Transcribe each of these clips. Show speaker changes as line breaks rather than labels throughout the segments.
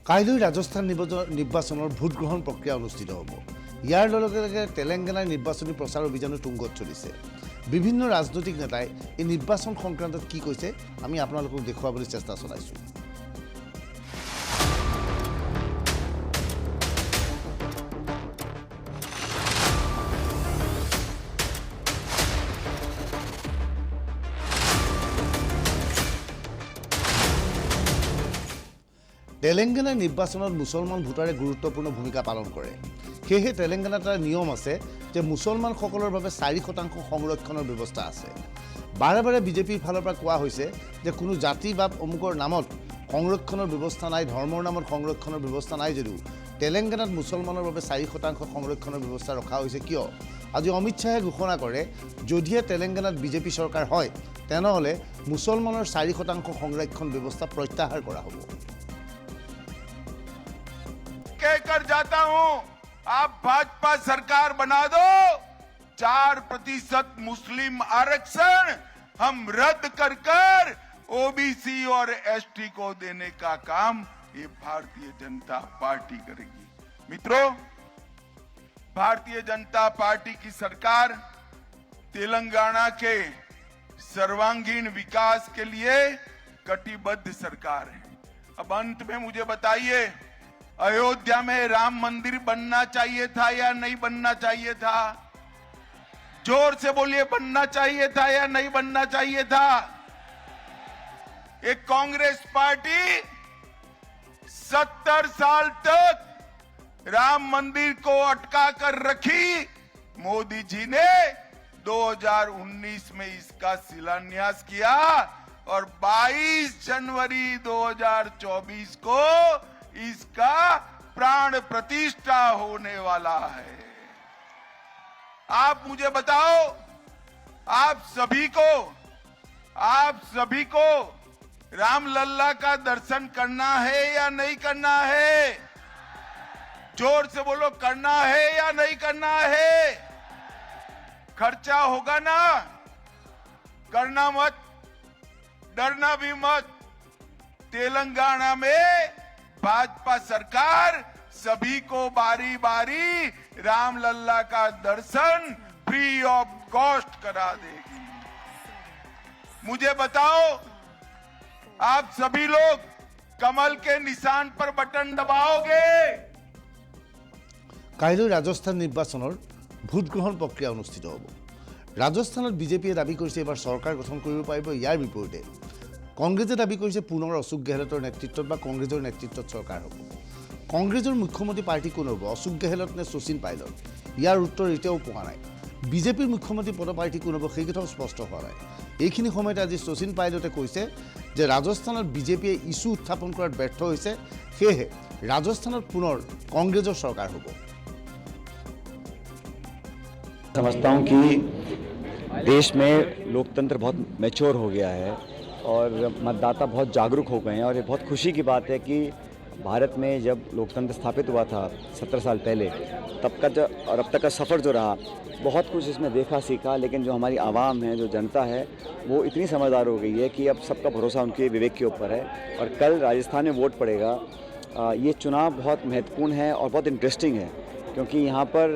কাইলৈ ৰাজস্থান নিৰ্বাচনৰ ভোটগ্ৰহণ প্ৰক্ৰিয়া অনুষ্ঠিত হ'ব। ইয়াৰ লগে লগে তেলেংগানাৰ নিৰ্বাচনী প্ৰচাৰ অভিযানো তুংগত চলিছে। বিভিন্ন ৰাজনৈতিক নেতাই এই নিৰ্বাচন সংক্ৰান্তত কি কৈছে আমি আপোনালোকক দেখুৱাবলৈ চেষ্টা চলাইছোঁ। তেলেংগানাৰ নিৰ্বাচনত মুছলমান ভোটাৰে গুৰুত্বপূৰ্ণ ভূমিকা পালন কৰে। সেয়েহে তেলেংগানাত এটা নিয়ম আছে যে মুছলমানসকলৰ বাবে 4% সংৰক্ষণৰ ব্যৱস্থা আছে। বাৰে বাৰে বিজেপিৰ ফালৰ পৰা কোৱা হৈছে যে কোনো জাতি বা অমুকৰ নামত সংৰক্ষণৰ ব্যৱস্থা নাই, ধৰ্মৰ নামত সংৰক্ষণৰ ব্যৱস্থা নাই যদিও তেলেংগানাত মুছলমানৰ বাবে 4% সংৰক্ষণৰ ব্যৱস্থা ৰখা হৈছে। কিয়? আজি অমিত শ্বাহে ঘোষণা কৰে যদিহে তেলেংগানাত বিজেপি চৰকাৰ হয় তেনেহ'লে মুছলমানৰ 4% সংৰক্ষণ ব্যৱস্থা প্ৰত্যাহাৰ কৰা হ'ব।
कहकर जाता हूं, आप भाजपा सरकार बना दो, 4% मुस्लिम आरक्षण हम रद्द कर ओबीसी और एसटी को देने का काम ये भारतीय जनता पार्टी करेगी। मित्रों, भारतीय जनता पार्टी की सरकार तेलंगाना के सर्वांगीण विकास के लिए कटिबद्ध सरकार है। अब अंत में मुझे बताइए, अयोध्या में राम मंदिर बनना चाहिए था या नहीं बनना चाहिए था? जोर से बोलिए, बनना चाहिए था या नहीं बनना चाहिए था? एक कांग्रेस पार्टी 70 साल तक राम मंदिर को अटका कर रखी। मोदी जी ने 2019 में इसका शिलान्यास किया और 22 जनवरी 2024 को इसका प्राण प्रतिष्ठा होने वाला है। आप मुझे बताओ, आप सभी को रामलल्ला का दर्शन करना है या नहीं करना है? जोर से बोलो, करना है या नहीं करना है? खर्चा होगा ना? करना मत, डरना भी मत। तेलंगाना में भाजपा सरकार सभी को बारी बारी रामलल्ला का दर्शन फ्री ऑफ कॉस्ट करा देगी। मुझे बताओ, आप सभी लोग कमल के निशान पर बटन दबाओगे?
কাইলৈ ৰাজস্থান নিৰ্বাচনৰ ভোটগ্ৰহণ প্ৰক্ৰিয়া অনুষ্ঠিত হ'ব। ৰাজস্থানত বিজেপিয়ে দাবী কৰিছে এবাৰ চৰকাৰ গঠন কৰিব পাৰিব। ইয়াৰ বিপৰীতে কংগ্ৰেছে দাবী কৰিছে পুনৰ অশোক গেহলটৰ নেতৃত্বত বা কংগ্ৰেছৰ নেতৃত্বত চৰকাৰ হ'ব। কংগ্ৰেছৰ মুখ্যমন্ত্ৰী পাৰ্টি কোন হ'ব? অশোক গেহলট নে শচীন পাইলট? ইয়াৰ উত্তৰ এতিয়াও পোৱা নাই। বিজেপিৰ মুখ্যমন্ত্ৰী পদ পাৰ্টি কোন হ'ব সেই কথাও স্পষ্ট হোৱা নাই। এইখিনি সময়তে আজি শচীন পাইলটে কৈছে যে ৰাজস্থানত বিজেপিয়ে ইছ্যু উত্থাপন কৰাত ব্যৰ্থ হৈছে, সেয়েহে ৰাজস্থানত পুনৰ কংগ্ৰেছৰ চৰকাৰ হ'ব।
समझता हूँ कि देश में लोकतंत्र बहुत मैच्योर हो गया है और मतदाता बहुत जागरूक हो गए हैं और ये बहुत खुशी की बात है कि भारत में जब लोकतंत्र स्थापित हुआ था 17 साल पहले, तब का जो और अब तक का सफ़र जो रहा, बहुत कुछ इसमें देखा सीखा। लेकिन जो हमारी आवाम है, जो जनता है, वो इतनी समझदार हो गई है कि अब सबका भरोसा उनके विवेक के ऊपर है। और कल राजस्थान में वोट पड़ेगा। ये चुनाव बहुत महत्वपूर्ण है और बहुत इंटरेस्टिंग है, क्योंकि यहाँ पर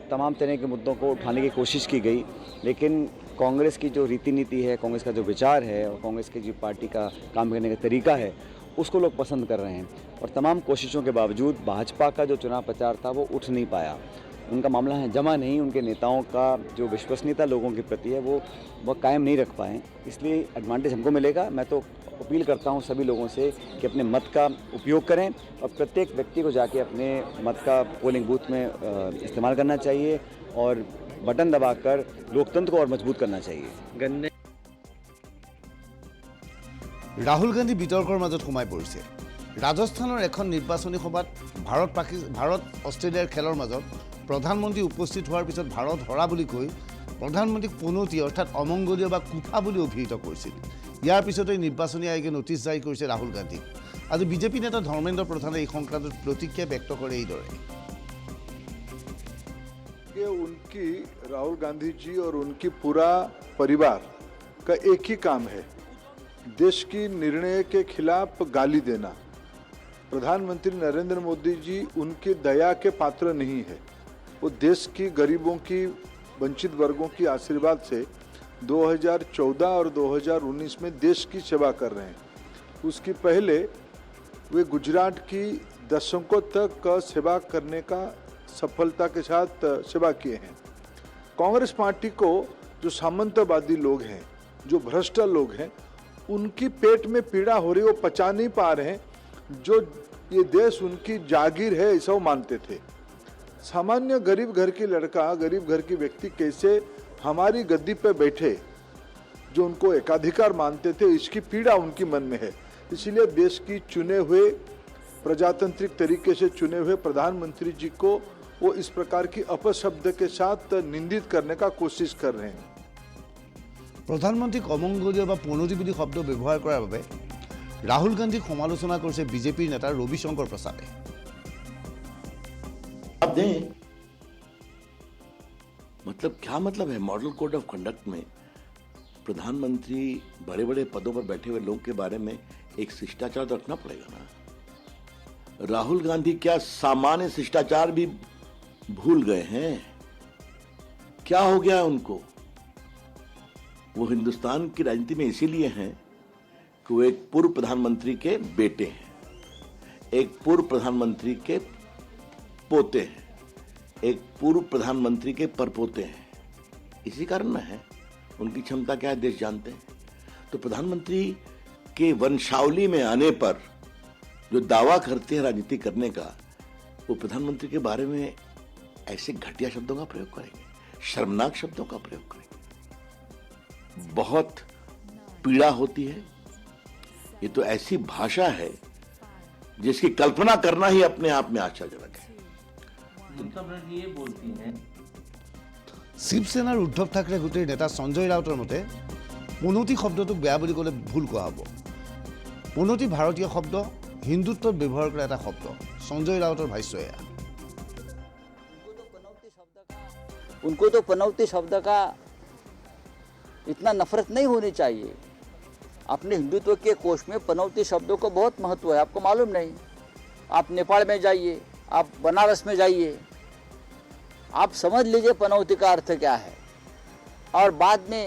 तमाम तरह के मुद्दों को उठाने की कोशिश की गई। लेकिन कांग्रेस की जो रीति नीति है, कांग्रेस का जो विचार है और कांग्रेस की जो पार्टी का काम करने का तरीका है, उसको लोग पसंद कर रहे हैं। और तमाम कोशिशों के बावजूद भाजपा का जो चुनाव प्रचार था वो उठ नहीं पाया। उनका मामला है जमा नहीं, उनके नेताओं का जो विश्वसनीयता लोगों के प्रति है वो कायम नहीं रख पाए। इसलिए एडवांटेज हमको मिलेगा। मैं तो अपील करता हूं सभी लोगों से कि अपने मत का उपयोग करें और प्रत्येक व्यक्ति को जाके अपने मत का पोलिंग बूथ में इस्तेमाल करना चाहिए और बटन दबाकर लोकतंत्र को और मजबूत करना चाहिए।
राहुल गांधी বিতৰ্কৰ মাজত সোমাই পৰিছে। ৰাজস্থানৰ এখন নিৰ্বাচনী সভাত ভাৰত অষ্ট্ৰেলিয়াৰ খেলৰ মাজত প্ৰধানমন্ত্ৰী উপস্থিত হোৱাৰ পিছত ভাৰত হৰা বুলি কৈ প্ৰধানমন্ত্ৰীক পনৌতি অৰ্থাৎ অমংগলীয় বা কুফা বুলি অভিহিত কৰিছিল। ইয়াৰ পিছতে নিৰ্বাচনী আয়োগে নটিছ জাৰি কৰিছে ৰাহুল গান্ধীক। আজি বিজেপি নেতা ধৰ্মেন্দ্ৰ প্ৰধানে এই সংক্ৰান্তত প্ৰতিক্ৰিয়া ব্যক্ত কৰে এইদৰে।
उनकी राहुल गांधी जी और उनकी पूरा परिवार का एक ही काम है, देश की निर्णय के खिलाफ गाली देना। प्रधानमंत्री नरेंद्र मोदी जी उनकी दया के पात्र नहीं है। वो देश की गरीबों की, वंचित वर्गों की आशीर्वाद से 2014 और 2019 में देश की सेवा कर रहे हैं। उसकी पहले वे गुजरात की दशकों तक सेवा करने का सफलता के साथ सेवा किए हैं। कांग्रेस पार्टी को जो सामंतवादी लोग हैं, जो भ्रष्ट लोग हैं, उनकी पेट में पीड़ा हो रही, वो पचा नहीं पा रहे हैं। जो ये देश उनकी जागीर है ऐसा वो मानते थे। सामान्य गरीब घर की लड़का, गरीब घर की व्यक्ति कैसे हमारी गद्दी पे बैठे, जो उनको एकाधिकार मानते थे, इसकी पीड़ा उनकी मन में है। इसीलिए देश की चुने हुए, प्रजातांत्रिक तरीके से चुने हुए प्रधानमंत्री जी को वो इस प्रकार की अपशब्द के साथ निंदित करने का कोशिश कर रहे हैं।
প্ৰধানমন্ত্ৰীক অমংগলীয় বা পনতি বুলি শব্দ ব্যৱহাৰ কৰাৰ বাবে ৰাহুল গান্ধীক সমালোচনা কৰিছে বিজেপিৰ নেতা ৰবিশংকৰ প্ৰসাদে।
आप दें, मतलब क्या मतलब है? मॉडल कोड ऑफ कंडक्ट में प्रधानमंत्री बड़े बड़े पदों पर बैठे हुए लोगों के बारे में एक शिष्टाचार तो रखना पड़ेगा ना। राहुल गांधी क्या सामान्य शिष्टाचार भी भूल गए हैं? क्या हो गया उनको? वो हिंदुस्तान की राजनीति में इसीलिए हैं कि वो एक पूर्व प्रधानमंत्री के बेटे हैं, एक पूर्व प्रधानमंत्री के पोते हैं, एक पूर्व प्रधानमंत्री के परपोते हैं। इसी कारण न है। उनकी क्षमता क्या है देश जानते हैं। तो प्रधानमंत्री के वंशावली में आने पर जो दावा करते हैं राजनीति करने का, वो प्रधानमंत्री के बारे में ऐसे घटिया शब्दों का प्रयोग करेंगे, शर्मनाक शब्दों का प्रयोग करेंगे। बहुत पीड़ा होती है। ये तो ऐसी भाषा है जिसकी कल्पना करना ही अपने आप में आश्चर्यजनक है।
ये बोलती हैं
শিৱসেনাৰ উদ্ধৱ ঠাকৰে গোটেই নেতা সঞ্জয় ৰাউতৰ মতে পনতি শব্দটোক বেয়া বুলি ক'লে ভুল কোৱা হ'ব। পনতি ভাৰতীয় শব্দ, হিন্দুত্বত ব্যৱহাৰ কৰা এটা শব্দ। সঞ্জয় ৰাউতৰ ভাষ্য এয়া।
उनको तो पनौती शब्द का इतना नफरत नहीं होनी चाहिए। अपने हिंदुत्व के कोश में पनौती शब्दों को बहुत महत्व है, आपको मालूम नहीं? आप नेपाल में जाइए, आप बनारस में जाइए, आप समझ लीजिए पनौती का अर्थ क्या है, और बाद में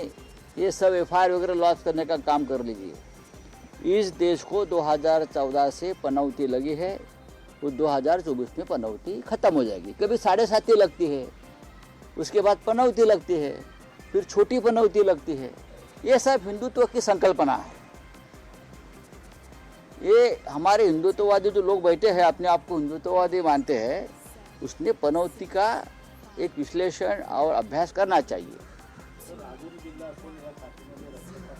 ये सब एफआईआर वगैरह लॉन्च करने का काम कर लीजिए। इस देश को 2014 से पनौती लगी है, वो 2024 में पनौती खत्म हो जाएगी। कभी 7.5 लगती है, उसके बाद पनौती लगती है, फिर छोटी पनौती लगती है। ये सब हिंदुत्व की संकल्पना है। ये हमारे हिंदुत्ववादी जो लोग बैठे हैं, अपने आप को हिंदुत्ववादी मानते हैं, उसने पनौती का एक विश्लेषण और अभ्यास करना चाहिए।